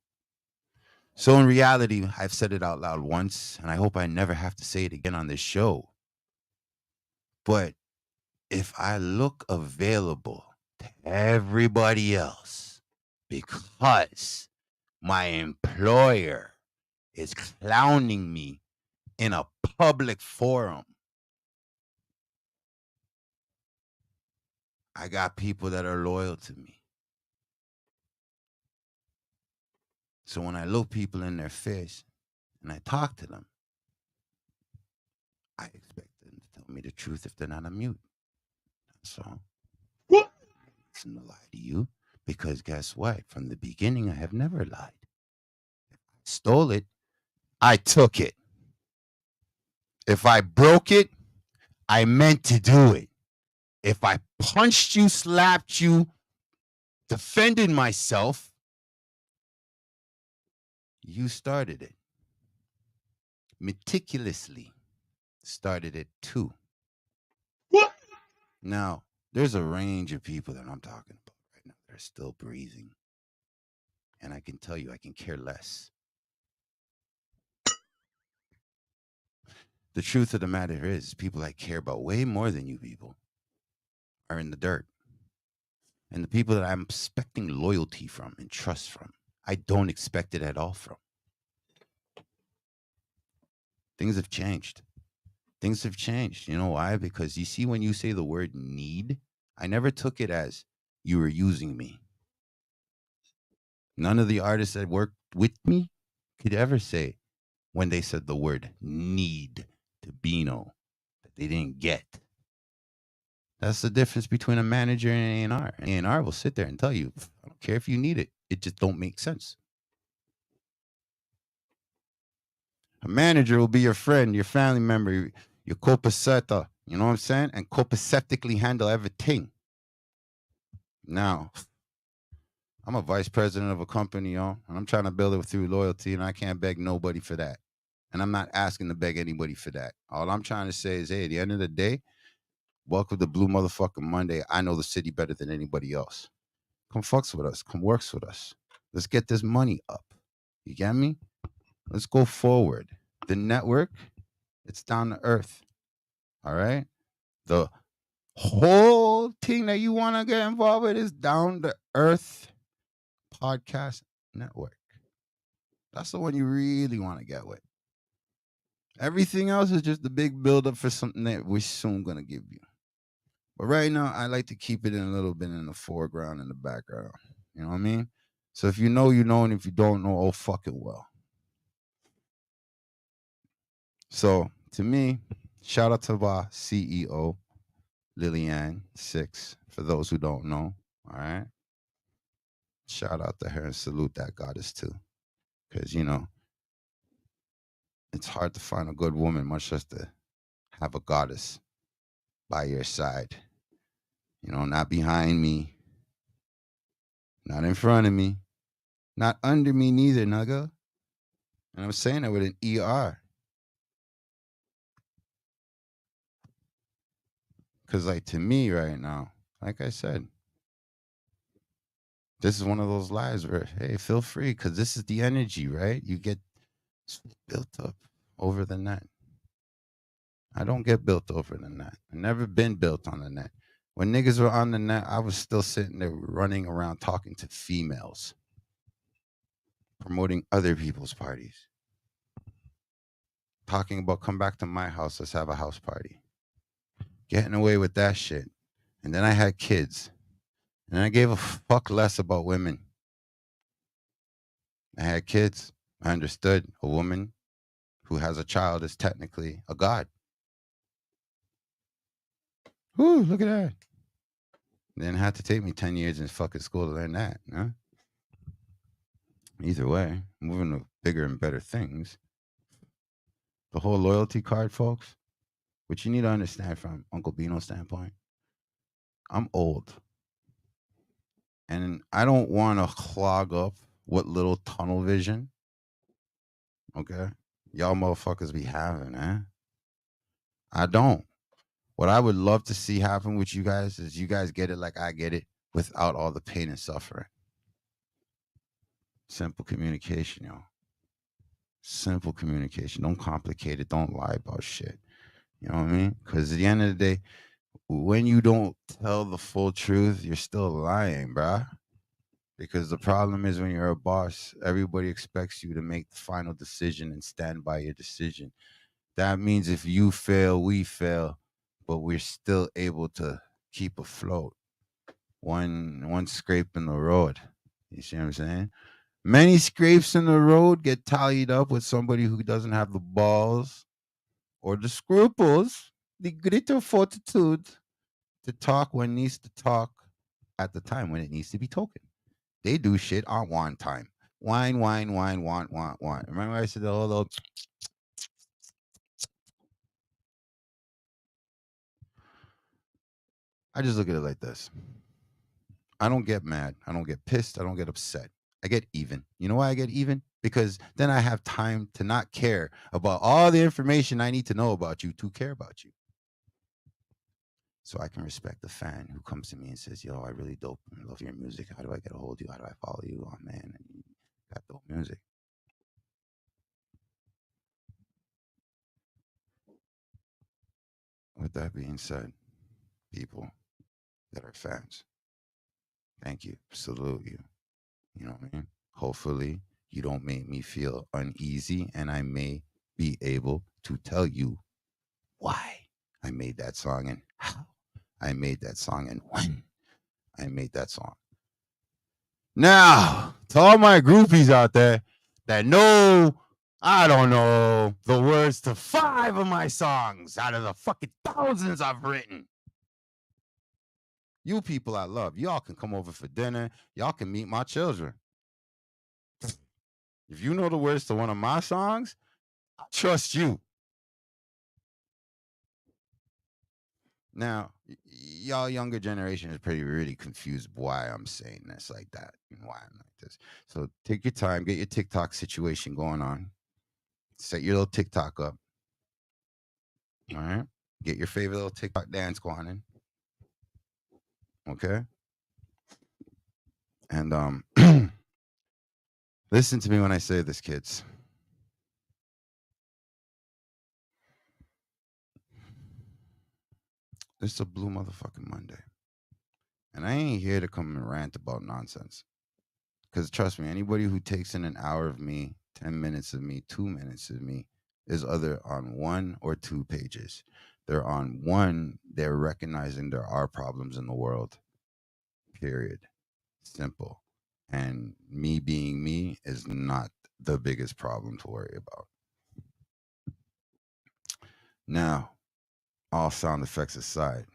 A: So in reality, I've said it out loud once, and I hope I never have to say it again on this show. But if I look available to everybody else because my employer is clowning me in a public forum, I got people that are loyal to me. So when I look people in their face and I talk to them, I expect them to tell me the truth if they're not on mute. That's all. It's no lie to you, because guess what? From the beginning, I have never lied. If I stole it, I took it. If I broke it, I meant to do it. If I punched you, slapped you, defended myself, you started it. Meticulously started it too. Now, there's a range of people that I'm talking about right now. They're still breathing. And I can tell you, I can care less. The truth of the matter is, people I care about way more than you people are in the dirt. And the people that I'm expecting loyalty from and trust from, I don't expect it at all from. Things have changed. Things have changed. You know why? Because you see, when you say the word need, I never took it as you were using me. None of the artists that worked with me could ever say, when they said the word need to Bino, that they didn't get. That's the difference between a manager and an A&R. An A&R will sit there and tell you, I don't care if you need it. It just don't make sense. A manager will be your friend, your family member, your copaceta, you know what I'm saying? And copacetically handle everything. Now, I'm a vice president of a company, y'all, and I'm trying to build it through loyalty, and I can't beg nobody for that. And I'm not asking to beg anybody for that. All I'm trying to say is, hey, at the end of the day, welcome to Blue Motherfucking Monday. I know the city better than anybody else. Come fucks with us. Come works with us. Let's get this money up. You get me? Let's go forward. The network, it's down to earth. All right? The whole thing that you want to get involved with is down to earth podcast network. That's the one you really want to get with. Everything else is just the big buildup for something that we're soon going to give you. But right now, I like to keep it in a little bit in the foreground and the background. You know what I mean? So if you know, you know, and if you don't know, oh, fucking well. So to me, shout out to our CEO, Lillian 6, for those who don't know. All right. Shout out to her and salute that goddess too. Because, you know, it's hard to find a good woman, much less to have a goddess by your side. You know, not behind me, not in front of me, not under me neither, nugga. And I'm saying that with an ER. Because, like, to me right now, like I said, this is one of those lives where, hey, feel free, because this is the energy, right? You get It's built up over the net. I don't get built over the net. I've never been built on the net. When niggas were on the net, I was still sitting there running around talking to females, promoting other people's parties, talking about come back to my house, let's have a house party. Getting away with that shit. And then I had kids. And I gave a fuck less about women. I had kids. I understood a woman who has a child is technically a god. Whoo, look at that. Then it had to take me 10 years in fucking school to learn that. Huh? Either way, moving to bigger and better things. The whole loyalty card, folks, which you need to understand from Uncle Bino's standpoint. I'm old. And I don't want to clog up what little tunnel vision, okay, y'all motherfuckers be having, eh? I don't. What I would love to see happen with you guys is you guys get it like I get it without all the pain and suffering. Simple communication, yo. Simple communication. Don't complicate it. Don't lie about shit. You know what I mean? Because at the end of the day, when you don't tell the full truth, you're still lying, bruh. Because the problem is when you're a boss, everybody expects you to make the final decision and stand by your decision. That means if you fail, we fail, but we're still able to keep afloat. One scrape in the road. You see what I'm saying? Many scrapes in the road get tallied up with somebody who doesn't have the balls or the scruples, the greater fortitude to talk when needs to talk at the time when it needs to be token. They do shit on one time. Wine, want. Remember I said the whole I just look at it like this. I don't get mad. I don't get pissed. I don't get upset. I get even. You know why I get even? Because then I have time to not care about all the information I need to know about you to care about you. So I can respect the fan who comes to me and says, yo, I really dope and love your music. How do I get a hold of you? How do I follow you? Oh, man, you got dope music. With that being said, people that are fans, thank you. Salute you. You know what I mean? Hopefully, you don't make me feel uneasy, and I may be able to tell you why I made that song and how I made that song and when I made that song. Now, to all my groupies out there that know, I don't know, the words to 5 of my songs out of the fucking thousands I've written. You people I love, y'all can come over for dinner. Y'all can meet my children. If you know the words to one of my songs, I trust you. Now, y'all younger generation is pretty really confused why I'm saying this like that and why I'm like this. So take your time, get your TikTok situation going on. Set your little TikTok up. All right. Get your favorite little TikTok dance going in. Okay. And listen to me when I say this, kids. It's a blue motherfucking Monday. And I ain't here to come and rant about nonsense. Because trust me, anybody who takes in an hour of me, 10 minutes of me, 2 minutes of me is either on 1 or 2 pages. They're on 1, they're recognizing there are problems in the world. Period. Simple. And me being me is not the biggest problem to worry about. Now, all sound effects aside,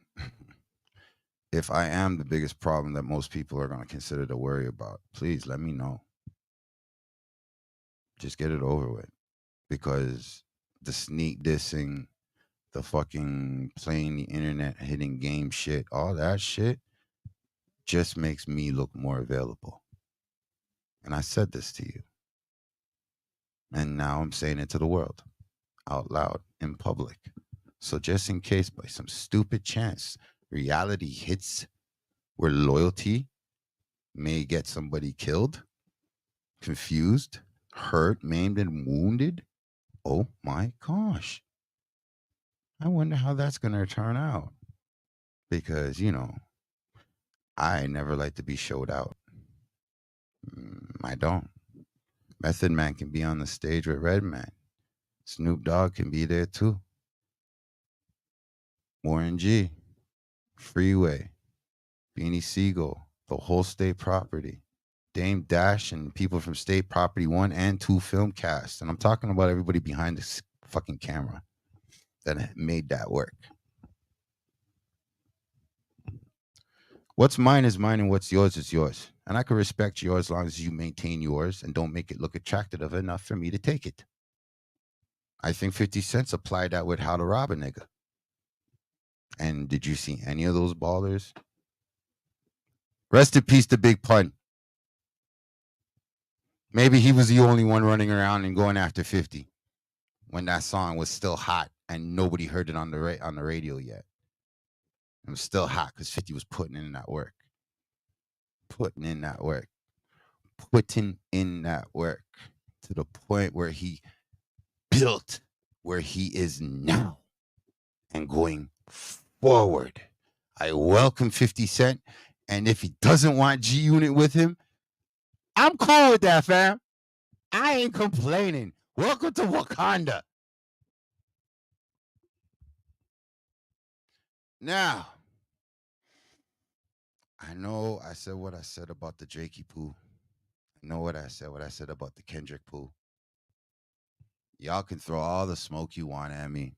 A: if I am the biggest problem that most people are going to consider to worry about, please let me know. Just get it over with. Because the sneak dissing, the fucking playing the internet, hitting game shit, all that shit just makes me look more available. And I said this to you. And now I'm saying it to the world out loud in public. So just in case by some stupid chance reality hits where loyalty may get somebody killed, confused, hurt, maimed, and wounded. Oh my gosh. I wonder how that's going to turn out. Because, you know, I never like to be showed out. I don't. Method Man can be on the stage with Redman. Snoop Dogg can be there too. Warren G, Freeway, Beanie Siegel, the whole State Property, Dame Dash, and people from State Property 1 and 2 film cast. And I'm talking about everybody behind this fucking camera that made that work. What's mine is mine, and what's yours is yours. And I can respect yours as long as you maintain yours and don't make it look attractive enough for me to take it. I think 50 Cent applied that with How to Rob a Nigga. And did you see any of those ballers? Rest in peace to Big Pun. Maybe he was the only one running around and going after 50 when that song was still hot and nobody heard it on the radio yet. It was still hot because 50 was putting in that work. Putting in that work to the point where he built where he is now and going forward. I welcome 50 Cent, and if he doesn't want G Unit with him, I'm cool with that, fam. I ain't complaining. Welcome to Wakanda. Now, I know I said what I said about the Drakey poo. I know what I said about the Kendrick poo. Y'all can throw all the smoke you want at me.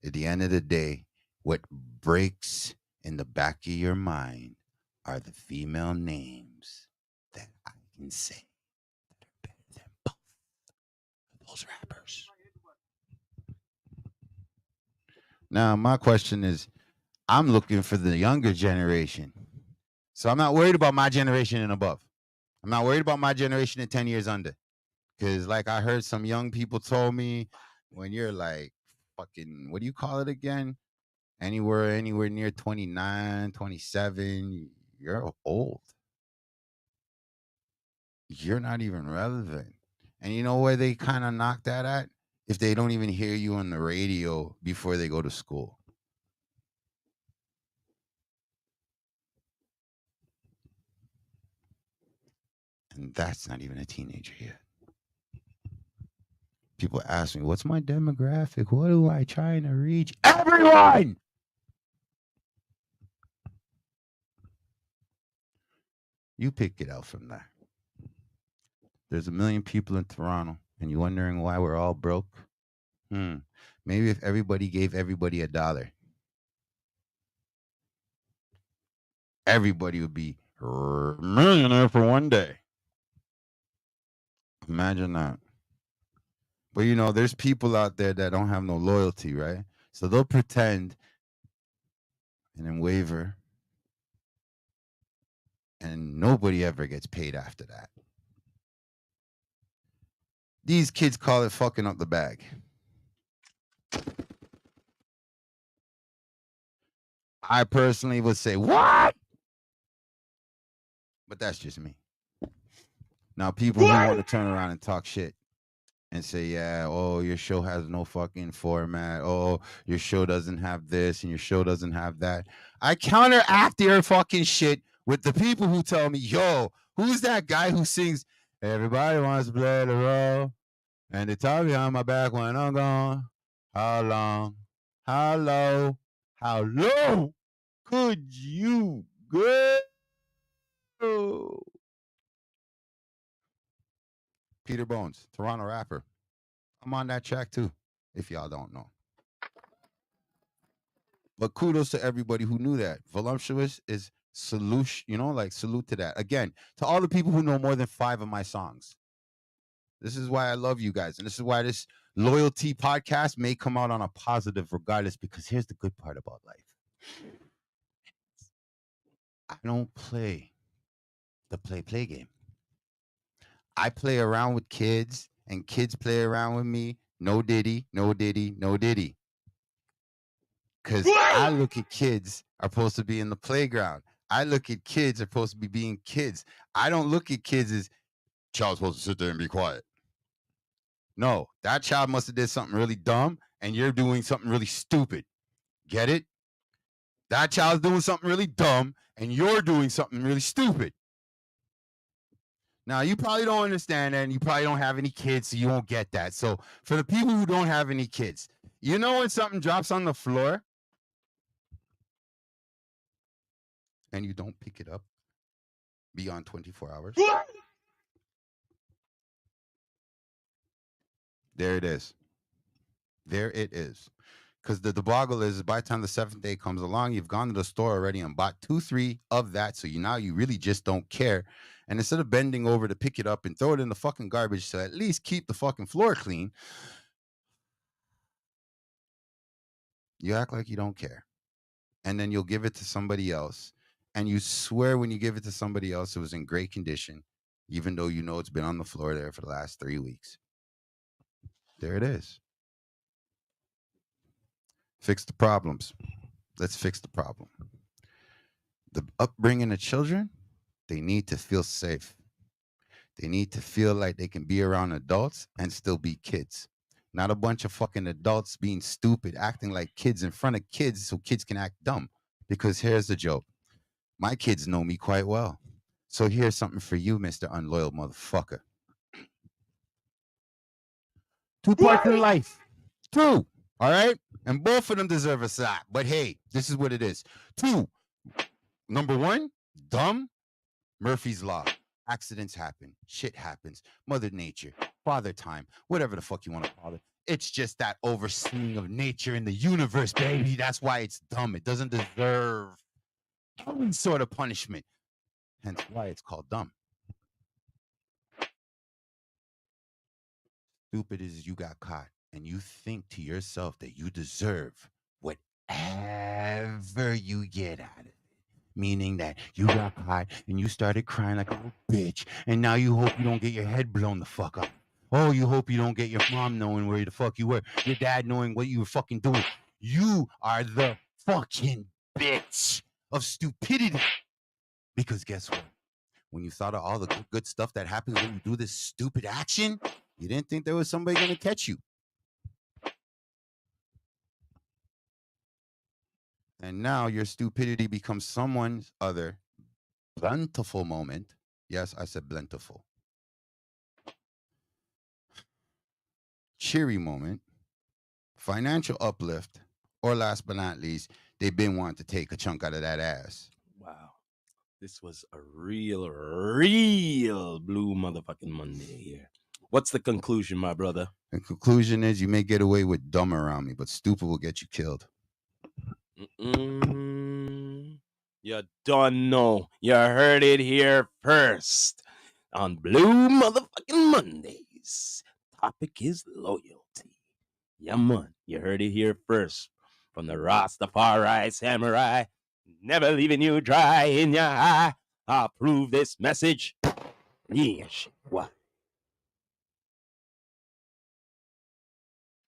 A: At the end of the day, what breaks in the back of your mind are the female names that I can say that are better than both of those rappers. Now, my question is, I'm looking for the younger generation. So I'm not worried about my generation and above. I'm not worried about my generation and 10 years under. Because like I heard some young people told me, when you're like fucking, what do you call it again? Anywhere near 29, 27, you're old. You're not even relevant. And you know where they kind of knock that at? If they don't even hear you on the radio before they go to school. And that's not even a teenager yet. People ask me, what's my demographic? What am I trying to reach? Everyone! You pick it out from there. There's 1 million people in Toronto, and you're wondering why we're all broke? Maybe if everybody gave everybody $1, everybody would be a millionaire for one day. Imagine that. But, you know, there's people out there that don't have no loyalty, right? So they'll pretend and then waver. And nobody ever gets paid after that. These kids call it fucking up the bag. I personally would say, what? But that's just me. Now, people who want to turn around and talk shit and say, yeah, oh, your show has no fucking format. Oh, your show doesn't have this and your show doesn't have that. I counteract their fucking shit with the people who tell me, yo, who's that guy who sings, everybody wants to play the role, and they tell me on my back when I'm gone. How long? How low? How low could you go? Peter Bones, Toronto rapper. I'm on that track too, if y'all don't know. But kudos to everybody who knew that. Voluptuous is salute, you know, like salute to that. Again, to all the people who know more than 5 of my songs. This is why I love you guys. And this is why this loyalty podcast may come out on a positive regardless, because here's the good part about life. I don't play the play game. I play around with kids and kids play around with me. No diddy, no diddy, no diddy. Because I look at kids are supposed to be in the playground. I look at kids are supposed to be being kids. I don't look at kids as child's supposed to sit there and be quiet. No, that child must have did something really dumb, and you're doing something really stupid. Get it? That child's doing something really dumb, and you're doing something really stupid. Now, you probably don't understand that, and you probably don't have any kids, so you won't get that. So, for the people who don't have any kids, you know when something drops on the floor and you don't pick it up beyond 24 hours? There it is. There it is. Because the debacle is by the time the 7th day comes along, you've gone to the store already and bought 2-3 of that. So now you really just don't care. And instead of bending over to pick it up and throw it in the fucking garbage to at least keep the fucking floor clean, you act like you don't care. And then you'll give it to somebody else. And you swear when you give it to somebody else, it was in great condition, even though you know it's been on the floor there for the last 3 weeks. There it is. Fix the problems. Let's fix the problem. The upbringing of children, they need to feel safe. They need to feel like they can be around adults and still be kids. Not a bunch of fucking adults being stupid, acting like kids in front of kids so kids can act dumb. Because here's the joke. My kids know me quite well. So here's something for you, Mr. Unloyal Motherfucker. 2 parts in life. 2. All right? And both of them deserve a slap. But hey, this is what it is. 2. Number 1, dumb. Murphy's Law. Accidents happen. Shit happens. Mother Nature. Father Time. Whatever the fuck you want to call it. It's just that overseeing of nature in the universe, baby. That's why it's dumb. It doesn't deserve any sort of punishment. Hence why it's called dumb. Stupid is you got caught and you think to yourself that you deserve whatever you get out of it. Meaning that you got caught and you started crying like a little bitch, and now you hope you don't get your head blown the fuck up. Oh, you hope you don't get your mom knowing where the fuck you were, your dad knowing what you were fucking doing. You are the fucking bitch of stupidity. Because guess what? When you thought of all the good stuff that happens when you do this stupid action, you didn't think there was somebody going to catch you. And now your stupidity becomes someone's other plentiful moment. Yes, I said plentiful. Cheery moment, financial uplift, or last but not least, they've been wanting to take a chunk out of that ass.
B: Wow. This was a real blue motherfucking Monday here. What's the conclusion, my brother?
A: The conclusion is you may get away with dumb around me, but stupid will get you killed.
B: You don't know. You heard it here first on Blue Motherfucking Mondays. Topic is loyalty. Yeah, man. You heard it here first from the Rastafari Samurai. Never leaving you dry in your eye. I'll prove this message. Yeah, shit. What?